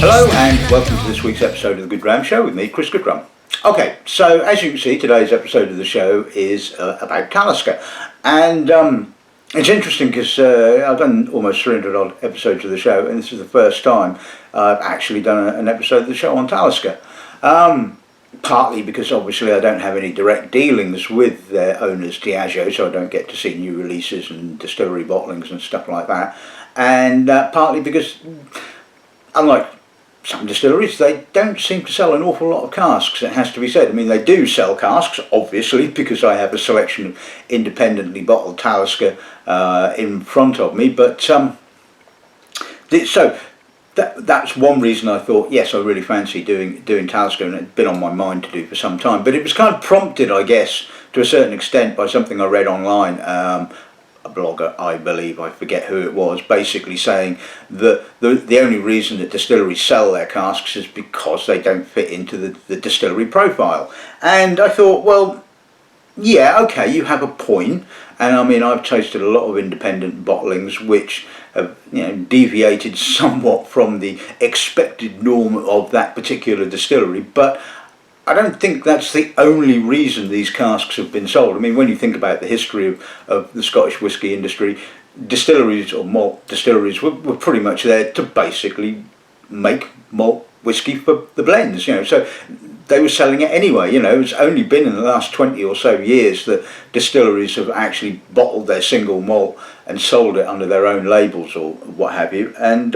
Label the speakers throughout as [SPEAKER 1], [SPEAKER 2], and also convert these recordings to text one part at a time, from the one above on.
[SPEAKER 1] Hello and welcome to this week's episode of the Goodrum Show with me, Chris Goodrum. Okay, so as you can see, today's episode of the show is about Talisker, and it's interesting because I've done almost 300 odd episodes of the show, and this is the first time I've actually done an episode of the show on Talisker. Partly because obviously I don't have any direct dealings with their owners, Diageo, so I don't get to see new releases and distillery bottlings and stuff like that, and partly because, unlike some distilleries, they don't seem to sell an awful lot of casks, it has to be said. I mean, they do sell casks, obviously, because I have a selection of independently bottled Talisker in front of me, but so that's one reason I thought, yes, I really fancy doing Talisker, and it had been on my mind to do for some time. But it was kind of prompted, I guess, to a certain extent by something I read online. A blogger, I believe, I forget who it was, basically saying that the only reason that distilleries sell their casks is because they don't fit into the distillery profile. And I thought, well, yeah, okay, you have a point. And I mean, I've tasted a lot of independent bottlings which have, deviated somewhat from the expected norm of that particular distillery, but I don't think that's the only reason these casks have been sold. I mean, when you think about the history of the Scottish whisky industry, distilleries or malt distilleries were pretty much there to basically make malt whisky for the blends, so they were selling it anyway. It's only been in the last 20 or so years that distilleries have actually bottled their single malt and sold it under their own labels or what have you. And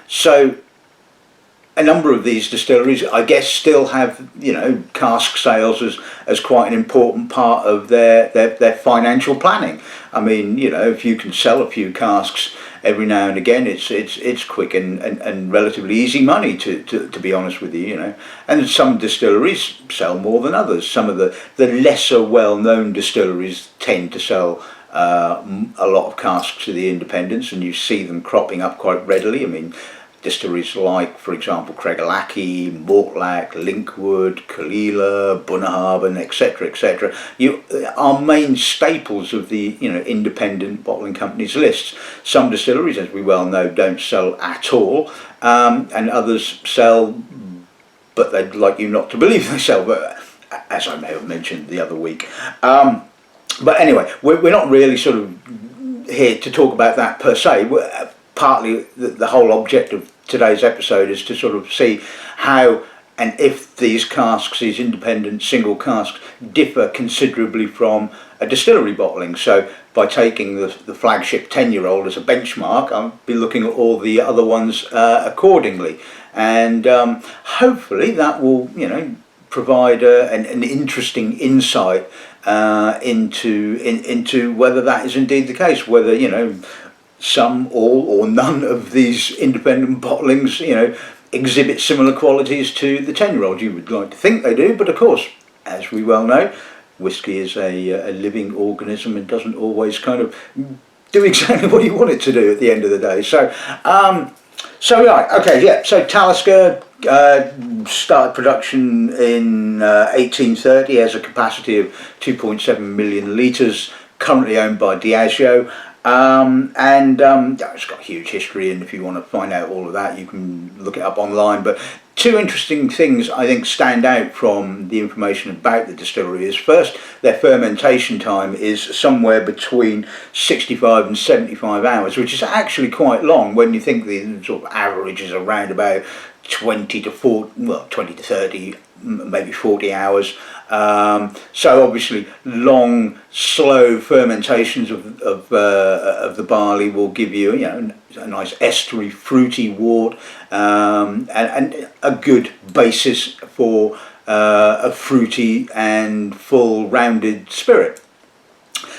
[SPEAKER 1] so a number of these distilleries, I guess, still have cask sales as quite an important part of their financial planning. I mean, if you can sell a few casks every now and again, it's quick and relatively easy money to be honest with you. And some distilleries sell more than others. Some of the lesser well-known distilleries tend to sell a lot of casks to the independents, and you see them cropping up quite readily. I mean, distilleries like, for example, Craigalachy, Mortlach, Linkwood, Kalila, Bunnahabhain, etc., etc., are main staples of the independent bottling companies' lists. Some distilleries, as we well know, don't sell at all, and others sell, but they'd like you not to believe they sell. But as I may have mentioned the other week, but anyway, we're not really sort of here to talk about that per se. Partly the whole object of today's episode is to sort of see how and if these casks, these independent single casks, differ considerably from a distillery bottling. So by taking the flagship 10-year-old as a benchmark, I'll be looking at all the other ones accordingly, and hopefully that will provide an interesting insight into whether that is indeed the case, whether some, all, or none of these independent bottlings, exhibit similar qualities to the 10-year-old. You would like to think they do, but of course, as we well know, whisky is a living organism and doesn't always kind of do exactly what you want it to do at the end of the day. So, so Talisker started production in 1830, has a capacity of 2.7 million litres, currently owned by Diageo. It's got a huge history, and if you want to find out all of that, you can look it up online. But two interesting things I think stand out from the information about the distillery is, first, their fermentation time is somewhere between 65 and 75 hours, which is actually quite long when you think the sort of average is around about 20 to 30, maybe 40 hours. So obviously long, slow fermentations of the barley will give you, a nice estery, fruity wort, and a good basis for a fruity and full rounded spirit.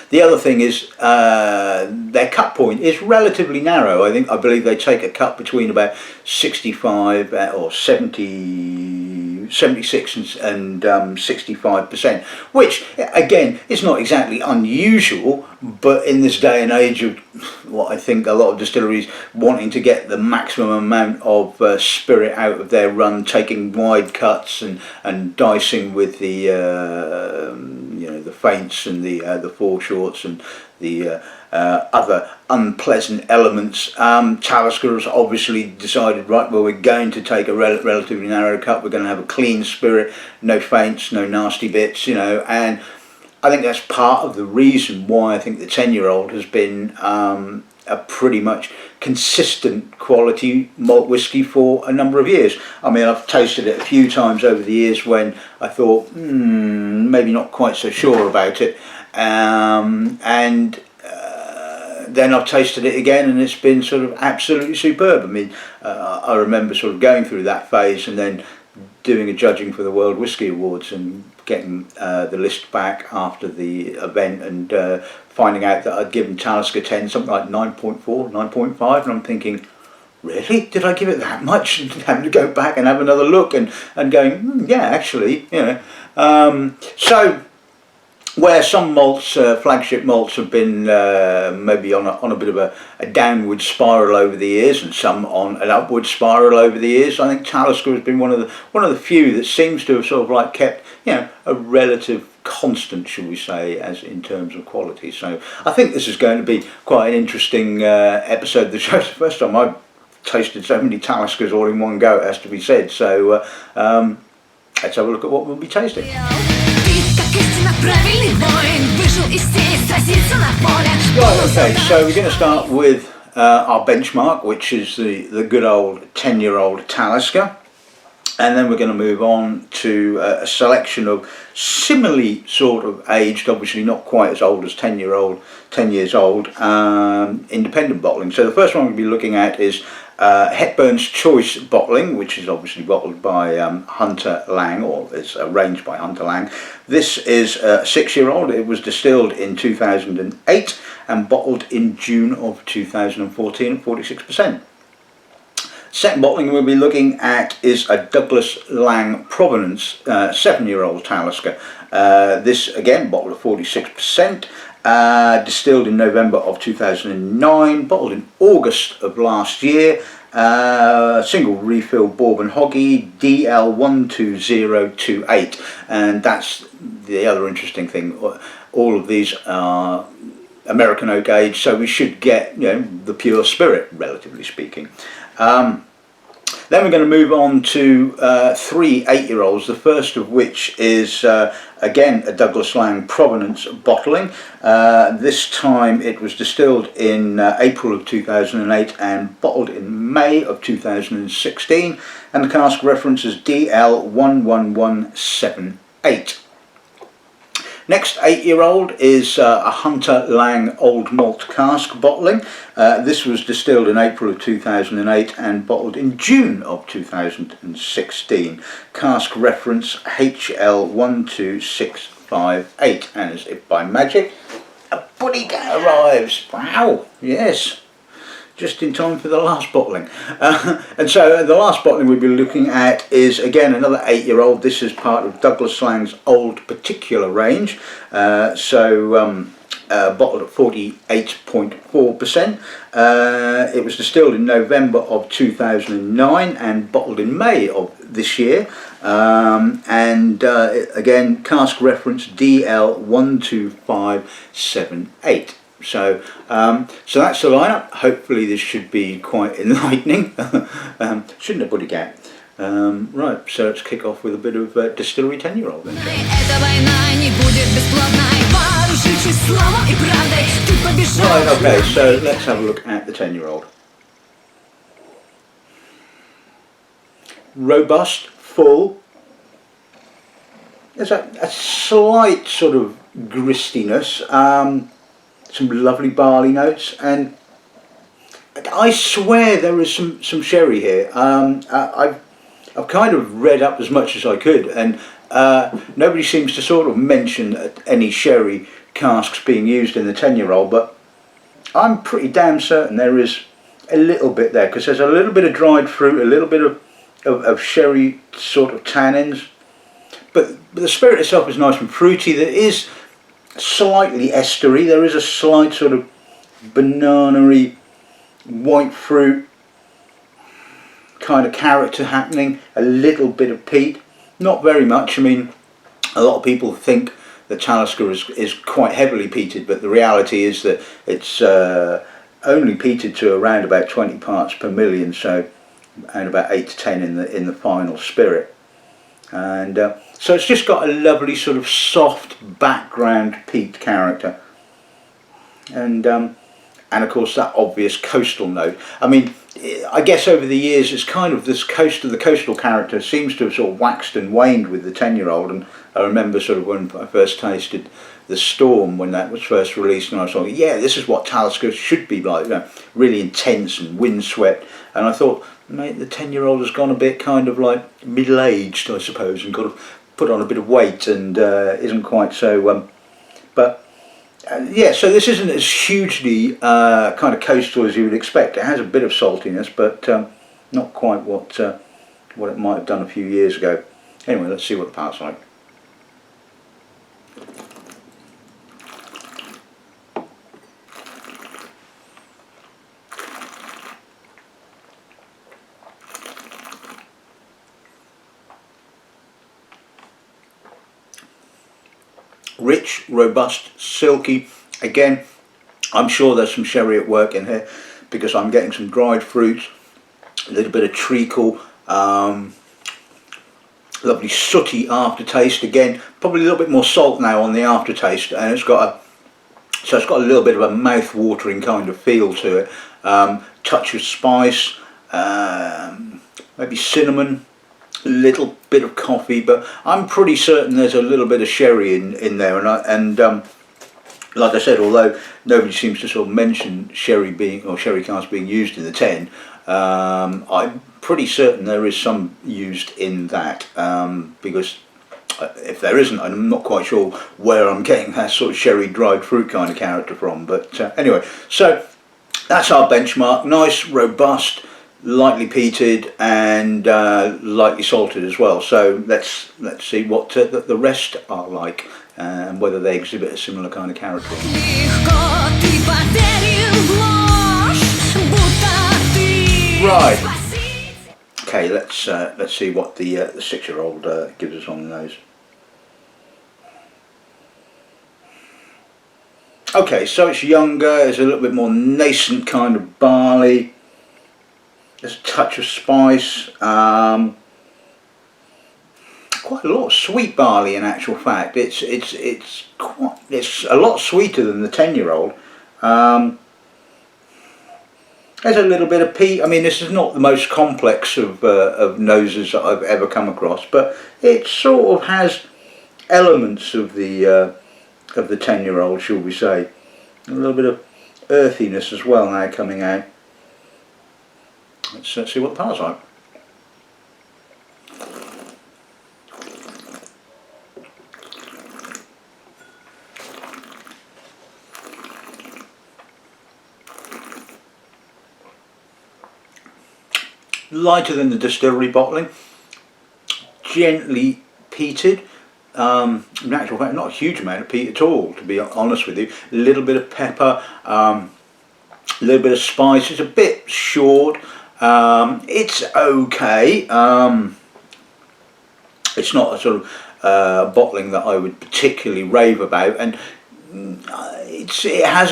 [SPEAKER 1] The other thing is their cut point is relatively narrow. I believe they take a cut between about 65 or 76 and 65%, which again is not exactly unusual, but in this day and age of what I think a lot of distilleries wanting to get the maximum amount of spirit out of their run, taking wide cuts and dicing with the the feints and the foreshorts and the other unpleasant elements. Talisker has obviously decided, right, well, we're going to take a relatively narrow cut, we're going to have a clean spirit, no feints, no nasty bits, and I think that's part of the reason why I think the 10-year-old has been a pretty much consistent quality malt whisky for a number of years. I mean, I've tasted it a few times over the years when I thought, maybe not quite so sure about it, and then I've tasted it again and it's been sort of absolutely superb. I mean, I remember sort of going through that phase and then doing a judging for the World Whisky Awards and getting the list back after the event and finding out that I'd given Talisker 10 something like 9.4, 9.5, and I'm thinking, really? Did I give it that much? And having to go back and have another look and going, yeah, actually, so where some malts, flagship malts, have been maybe on a bit of a downward spiral over the years, and some on an upward spiral over the years, I think Talisker has been one of the few that seems to have sort of like kept a relative constant, shall we say, as in terms of quality. So I think this is going to be quite an interesting episode. The show's the first time I've tasted so many Taliskers all in one go, it has to be said. So let's have a look at what we'll be tasting. Right, okay, so we're going to start with our benchmark, which is the good old 10-year-old Talisker, and then we're going to move on to a selection of similarly sort of aged, obviously not quite as old as 10 years old, independent bottling. So the first one we'll be looking at is Hepburns Choice Bottling, which is obviously bottled by Hunter Laing, or is arranged by Hunter Laing. This is a 6-year-old. It was distilled in 2008 and bottled in June of 2014 at 46%. Second bottling we'll be looking at is a Douglas Laing Provenance 7-year-old Talisker. This again bottled at 46%. Distilled in November of 2009, bottled in August of last year, single refill bourbon hoggy DL12028, and that's the other interesting thing. All of these are American oak age, so we should get the pure spirit, relatively speaking. Then we're going to move on to 3 8-year-olds, the first of which is again a Douglas Laing Provenance bottling. This time it was distilled in April of 2008 and bottled in May of 2016, and the cask reference is DL11178. Next 8-year-old is a Hunter Laing Old Malt cask bottling. This was distilled in April of 2008 and bottled in June of 2016. Cask reference HL12658, and as if by magic, a buddy cat arrives. Wow, yes. Just in time for the last bottling. And so the last bottling we'll be looking at is again another 8-year-old. This is part of Douglas Lang's Old Particular range. Bottled at 48.4%. It was distilled in November of 2009 and bottled in May of this year. Again, cask reference DL12578. So that's the lineup. Hopefully this should be quite enlightening. Shouldn't have put a gap. Right, so let's kick off with a bit of Distillery 10-year-old then. Right, okay, so let's have a look at the 10-year-old. Robust, full. There's a slight sort of gristiness. Some lovely barley notes, and I swear there is some sherry here. I've kind of read up as much as I could, and nobody seems to sort of mention any sherry casks being used in the 10-year-old, but I'm pretty damn certain there is a little bit there, because there's a little bit of dried fruit, a little bit of sherry sort of tannins, but the spirit itself is nice and fruity. There is slightly estery, there is a slight sort of banana-y white fruit kind of character happening, a little bit of peat, not very much. I mean, a lot of people think the Talisker is quite heavily peated, but the reality is that it's only peated to around about 20 parts per million, so and about 8 to 10 in the final spirit. And so it's just got a lovely sort of soft background peat character, and of course that obvious coastal note. I mean, I guess over the years it's kind of this the coastal character seems to have sort of waxed and waned with the 10-year-old. And I remember sort of when I first tasted the Storm, when that was first released, and I was like, yeah, this is what Talisker should be like, you know, really intense and windswept. And I thought, mate, the 10-year-old has gone a bit kind of like middle-aged, I suppose, and got to put on a bit of weight, and isn't quite so. Yeah, so this isn't as hugely kind of coastal as you would expect. It has a bit of saltiness, but not quite what it might have done a few years ago. Anyway, let's see what the palate's like. Rich, robust, silky. Again, I'm sure there's some sherry at work in here, because I'm getting some dried fruits, a little bit of treacle, lovely sooty aftertaste. Again, probably a little bit more salt now on the aftertaste, and it's got a little bit of a mouth-watering kind of feel to it. Touch of spice, maybe cinnamon, a little bit of coffee, but I'm pretty certain there's a little bit of sherry in there. And like I said, although nobody seems to sort of mention sherry cask being used in the 10, I'm pretty certain there is some used in that, because if there isn't, I'm not quite sure where I'm getting that sort of sherry dried fruit kind of character from. But anyway, so that's our benchmark. Nice, robust, lightly peated, and lightly salted as well. So let's see what the rest are like, and whether they exhibit a similar kind of character. Right. Okay, let's see what the 6-year-old gives us on the nose. Okay, so it's younger. It's a little bit more nascent kind of barley. There's a touch of spice, quite a lot of sweet barley in actual fact. It's a lot sweeter than the 10-year-old. There's a little bit of peat. I mean, this is not the most complex of noses that I've ever come across, but it sort of has elements of the 10-year-old, shall we say. A little bit of earthiness as well now coming out. Let's see what the palate's like. Lighter than the Distillery bottling, gently peated. In actual fact, not a huge amount of peat at all, to be honest with you. A little bit of pepper, a little bit of spice. It's a bit short. It's okay. It's not a sort of bottling that I would particularly rave about, and it has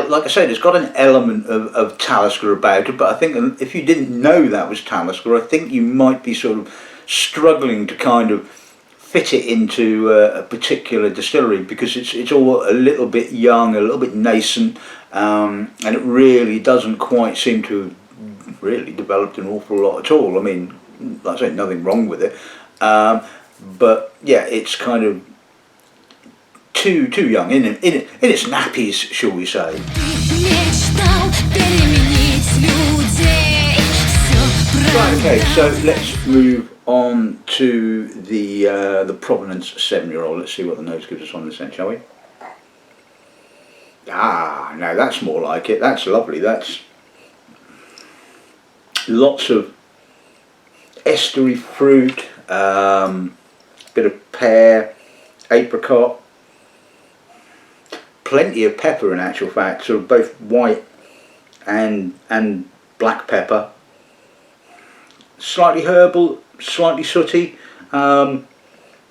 [SPEAKER 1] like I said, it's got an element of Talisker about it. But I think if you didn't know that was Talisker, I think you might be sort of struggling to kind of fit it into a particular distillery, because it's all a little bit young, a little bit nascent, and it really doesn't quite seem to have really developed an awful lot at all. I mean, like I say, nothing wrong with it, but yeah, it's kind of too young in its nappies, shall we say. Right, okay, so let's move on to the Provenance 7-year-old. Let's see what the nose gives us on this end, shall we? Ah, now that's more like it. That's lovely. That's lots of estery fruit, bit of pear, apricot, plenty of pepper in actual fact, sort of both white and black pepper. Slightly herbal, slightly sooty.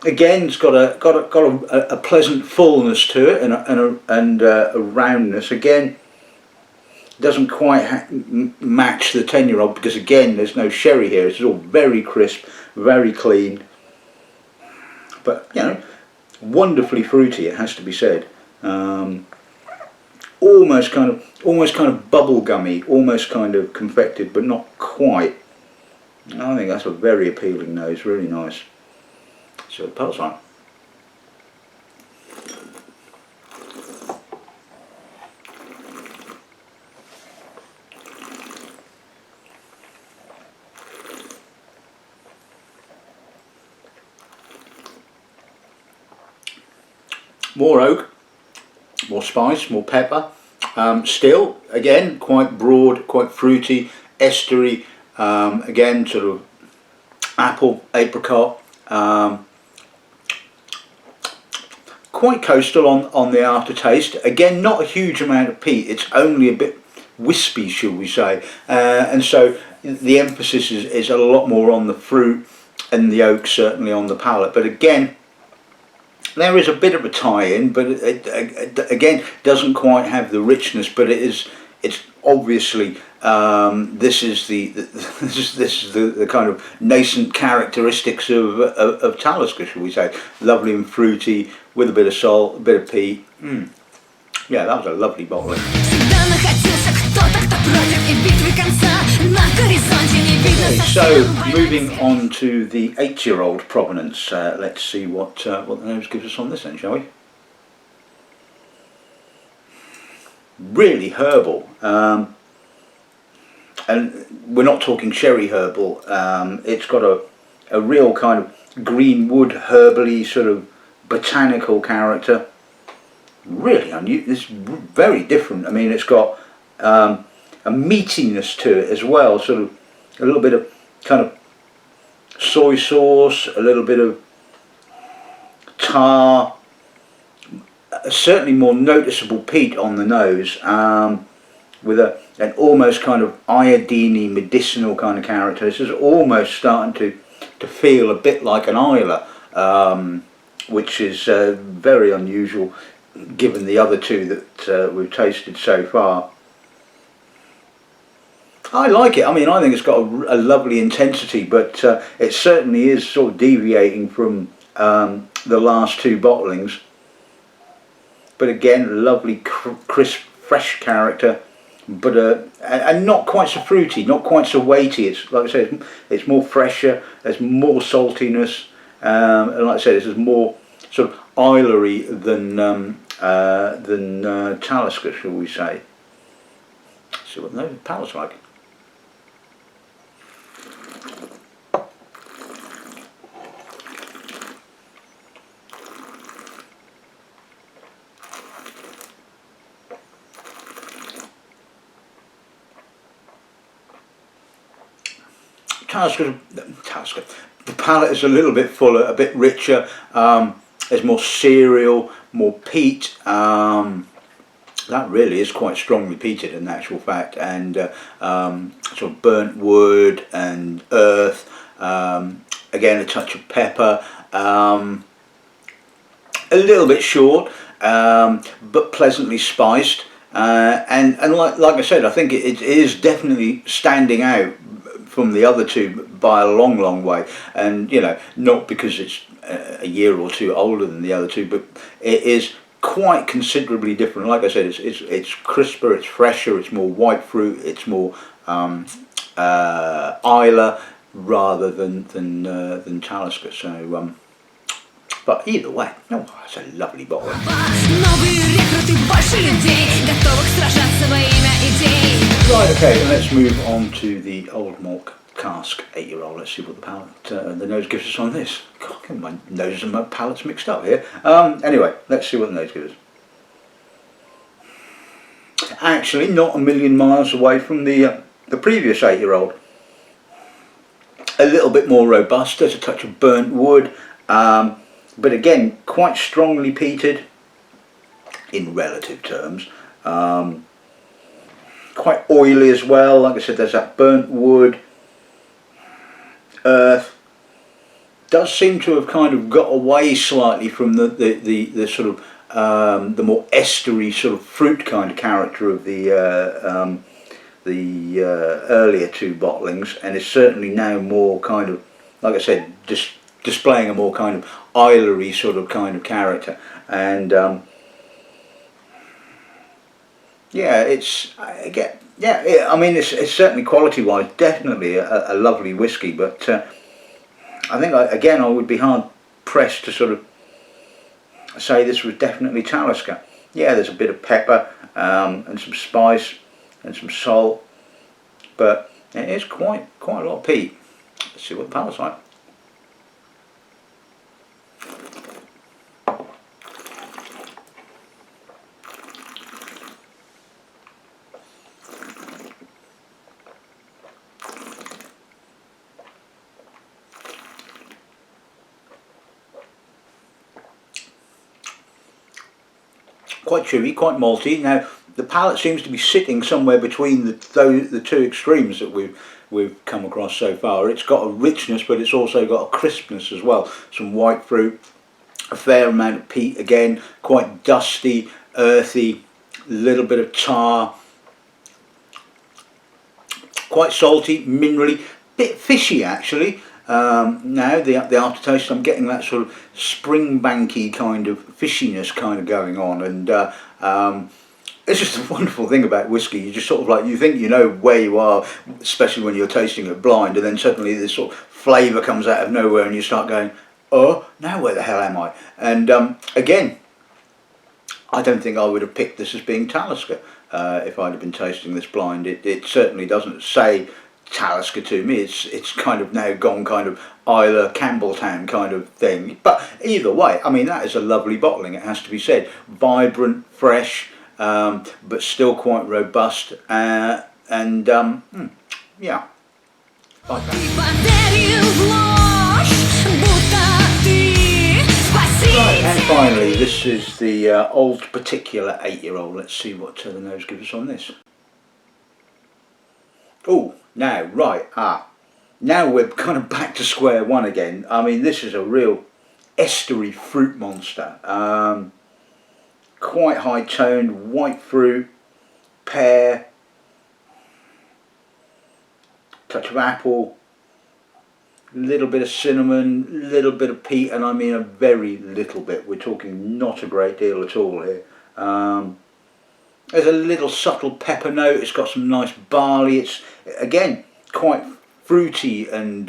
[SPEAKER 1] Again, it's got a pleasant fullness to it and a roundness. Again, doesn't quite match the 10-year-old because again, there's no sherry here. It's all very crisp, very clean, but you know, wonderfully fruity. It has to be said. Almost kind of bubble gummy, almost kind of confected, but not quite. I think that's a very appealing nose. Really nice. So the pulse on. More oak, more spice, more pepper. Still, again, quite broad, quite fruity, estery. Again, sort of apple, apricot. Quite coastal on the aftertaste. Again, not a huge amount of peat. It's only a bit wispy, shall we say. And so the emphasis is a lot more on the fruit and the oak, certainly on the palate. But again, there is a bit of a tie-in, but it again doesn't quite have the richness. But it's obviously this is the kind of nascent characteristics of Talisker, shall we say? Lovely and fruity, with a bit of salt, a bit of peat. Yeah, that was a lovely bottling. Okay, so moving on to the 8-year-old Provenance. Let's see what the nose gives us on this then, shall we? Really herbal, and we're not talking sherry herbal. It's got a real kind of green wood herbally sort of botanical character. Really unusual. It's very different. I mean, it's got a meatiness to it as well, sort of a little bit of kind of soy sauce, a little bit of tar, certainly more noticeable peat on the nose, with an almost kind of iodine-y medicinal kind of character. This is almost starting to feel a bit like an Isla, which is very unusual given the other two that we've tasted so far. I like it. I mean, I think it's got a lovely intensity, but it certainly is sort of deviating from the last two bottlings. But again, lovely crisp, fresh character, but and not quite so fruity, not quite so weighty. It's like I said, it's more fresher. There's more saltiness, and like I said, this is more sort of Islery than Talisker, shall we say? See what the palate's like. Talisker, the palate is a little bit fuller, a bit richer. There's more cereal, more peat. That really is quite strongly peated in actual fact, and sort of burnt wood and earth. Again, a touch of pepper. A little bit short, but pleasantly spiced. And like I said, I think it is definitely standing out from the other two by a long way, and you know, not because it's a year or two older than the other two, but it is quite considerably different. Like I said, it's crisper, it's fresher, it's more white fruit, it's more Isla rather than Talisker. So but either way, no, it's a lovely bottle. Right, okay, and let's move on to the Old Malt Cask 8-year-old. Let's see what the palate, the nose gives us on this. God, my nose and my palate's mixed up here. Anyway, let's see what the nose gives us. Actually, not a million miles away from the previous 8-year-old. A little bit more robust. There's a touch of burnt wood. But again, quite strongly peated in relative terms. Quite oily as well. Like I said, there's that burnt wood, earth, does seem to have kind of got away slightly from the sort of the more estery sort of fruit kind of character of the earlier two bottlings, and is certainly now more kind of, like I said, just displaying a more kind of islery sort of kind of character. And yeah, it's again, yeah, I mean, it's certainly quality wise definitely a lovely whiskey, but I think I would be hard pressed to sort of say this was definitely Talisker. Yeah, there's a bit of pepper and some spice and some salt, but it is quite a lot of peat. Let's see what the palate's like. Quite chewy, quite malty. Now the palate seems to be sitting somewhere between the two extremes that we've come across so far. It's got a richness, but it's also got a crispness as well. Some white fruit, a fair amount of peat again, quite dusty, earthy, little bit of tar, quite salty, minerally, bit fishy actually. Now the aftertaste, I'm getting that sort of springbanky kind of fishiness kind of going on, and it's just a wonderful thing about whiskey. You just sort of like, you think you know where you are, especially when you're tasting it blind, and then suddenly this sort of flavour comes out of nowhere and you start going, oh, now where the hell am I? And again, I don't think I would have picked this as being Talisker if I'd have been tasting this blind. It certainly doesn't say Talisker to me. It's kind of now gone kind of Isla Campbelltown kind of thing. But either way, I mean, that is a lovely bottling, it has to be said. Vibrant, fresh, but still quite robust, and yeah, like Right, and finally, this is the Old Particular 8-year-old. Let's see what the nose gives us on this. Oh, now, right, now we're kind of back to square one again. I mean, this is a real estery fruit monster. Quite high toned, white fruit, pear, touch of apple, little bit of cinnamon, little bit of peat, and I mean a very little bit. We're talking not a great deal at all here. There's a little subtle pepper note. It's got some nice barley. It's again quite fruity and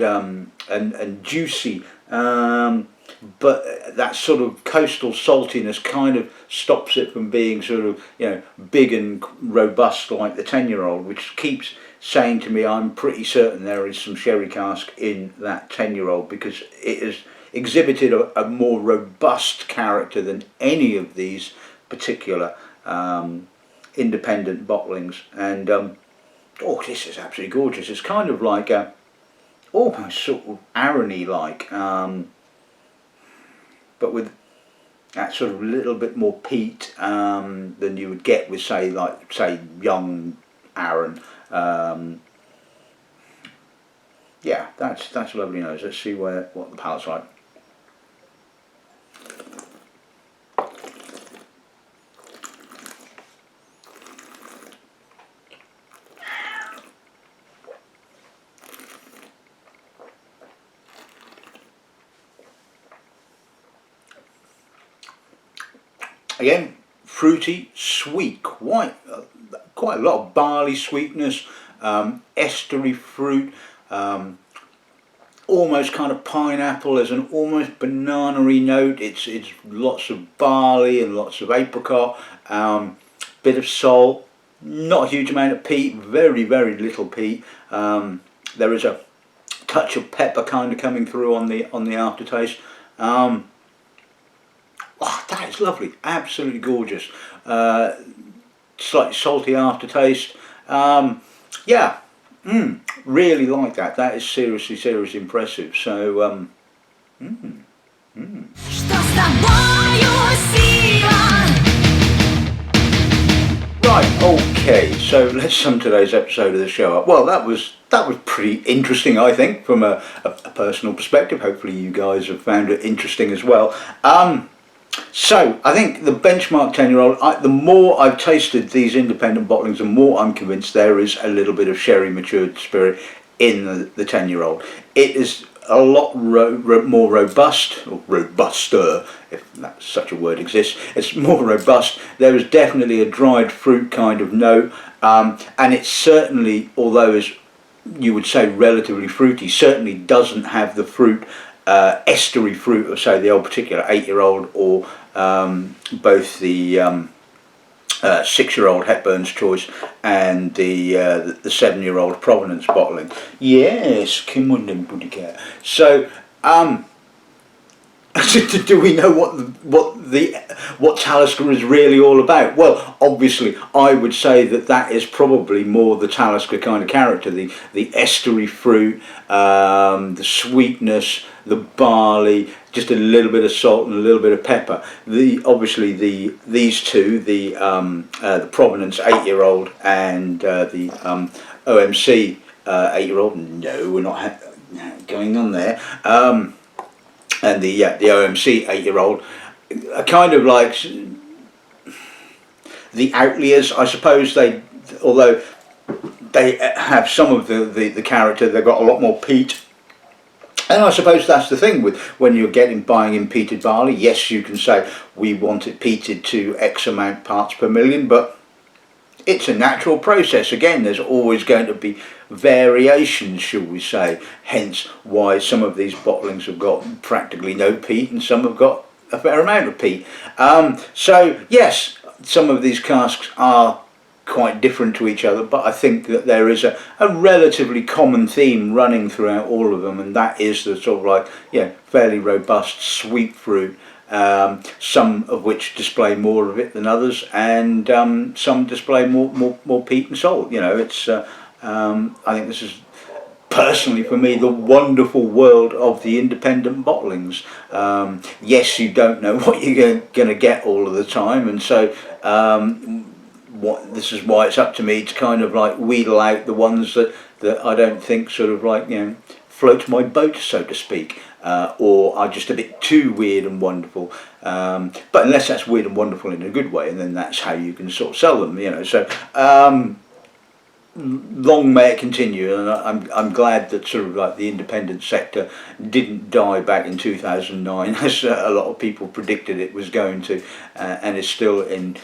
[SPEAKER 1] juicy, but that sort of coastal saltiness kind of stops it from being sort of, you know, big and robust like the 10-year-old, which keeps saying to me I'm pretty certain there is some sherry cask in that 10-year-old, because it has exhibited a more robust character than any of these particular independent bottlings. And oh, this is absolutely gorgeous. It's kind of like almost sort of Arony like, but with that sort of little bit more peat than you would get with say young Arran. Yeah, that's a lovely nose. Let's see what the palate's like. Again, fruity, sweet, quite a lot of barley sweetness, estery fruit, almost kind of pineapple. There's an almost banana-y note. It's lots of barley and lots of apricot, bit of salt, not a huge amount of peat, very little peat. There is a touch of pepper kind of coming through on the aftertaste. Oh, that is lovely, absolutely gorgeous. Slightly salty aftertaste. Yeah, really like that. That is seriously impressive. So, Right, Okay, so let's sum today's episode of the show up. Well, that was pretty interesting, I think, from a personal perspective. Hopefully you guys have found it interesting as well. So I think the benchmark 10-year-old, the more I've tasted these independent bottlings, the more I'm convinced there is a little bit of sherry matured spirit in the 10-year-old. It is a lot more robust, or robuster, if that, such a word exists. It's more robust. There is definitely a dried fruit kind of note, and it certainly, although as you would say relatively fruity, certainly doesn't have the fruit, estery fruit of, say, the old particular 8-year-old, or both the 6-year-old Hepburns choice and the 7-year-old Provenance bottling. Yes, come on then, buddy cat. So, do we know what Talisker is really all about? Well, obviously, I would say that is probably more the Talisker kind of character. The estery fruit, the sweetness, the barley, just a little bit of salt and a little bit of pepper. These two, the Provenance 8-year-old and the OMC 8-year-old. No, we're not going on there. And the OMC 8-year-old are kind of like the outliers, I suppose. Although they have some of the character, they've got a lot more peat. And I suppose that's the thing with when you're buying in peated barley. Yes, you can say we want it peated to X amount parts per million, but it's a natural process. Again, there's always going to be variations, shall we say, hence why some of these bottlings have got practically no peat and some have got a fair amount of peat. So yes, some of these casks are quite different to each other, but I think that there is a relatively common theme running throughout all of them, and that is the sort of like, fairly robust sweet fruit, some of which display more of it than others, and some display more peat and salt. It's I think this is personally for me the wonderful world of the independent bottlings. Yes, you don't know what you're going to get all of the time, and so this is why it's up to me to kind of like wheedle out the ones that I don't think sort of like float my boat, so to speak, or are just a bit too weird and wonderful. But unless that's weird and wonderful in a good way, and then that's how you can sort of sell them, So long may it continue, and I'm glad that sort of like the independent sector didn't die back in 2009 as a lot of people predicted it was going to, and is still in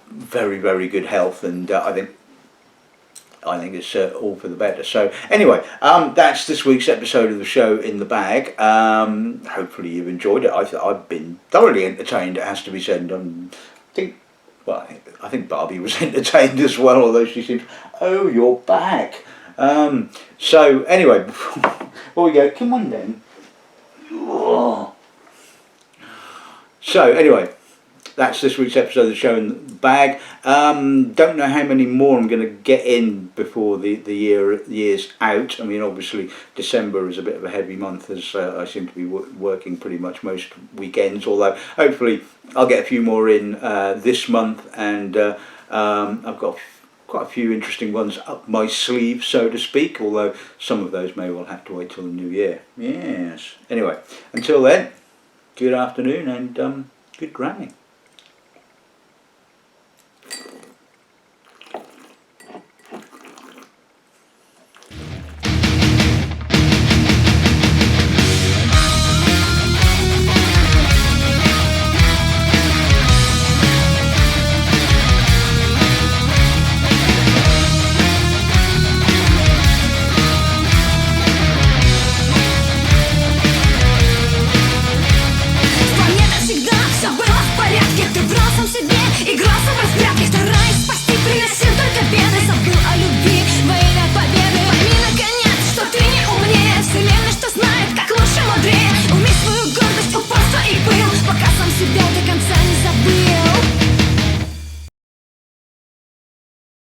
[SPEAKER 1] very, very good health, and I think it's all for the better. So anyway, that's this week's episode of the show in the bag. Hopefully you've enjoyed it. I've been thoroughly entertained, it has to be said. I think Barbie was entertained as well, although she seems, oh, you're back. So anyway, before we go, come on then. So anyway, that's this week's episode of the show in the bag. Don't know how many more I'm going to get in before the year's out. I mean, obviously December is a bit of a heavy month, as I seem to be working pretty much most weekends, although hopefully I'll get a few more in this month, and I've got quite a few interesting ones up my sleeve, so to speak, although some of those may well have to wait till the new year. Yes. Anyway, until then, good afternoon and good gramming.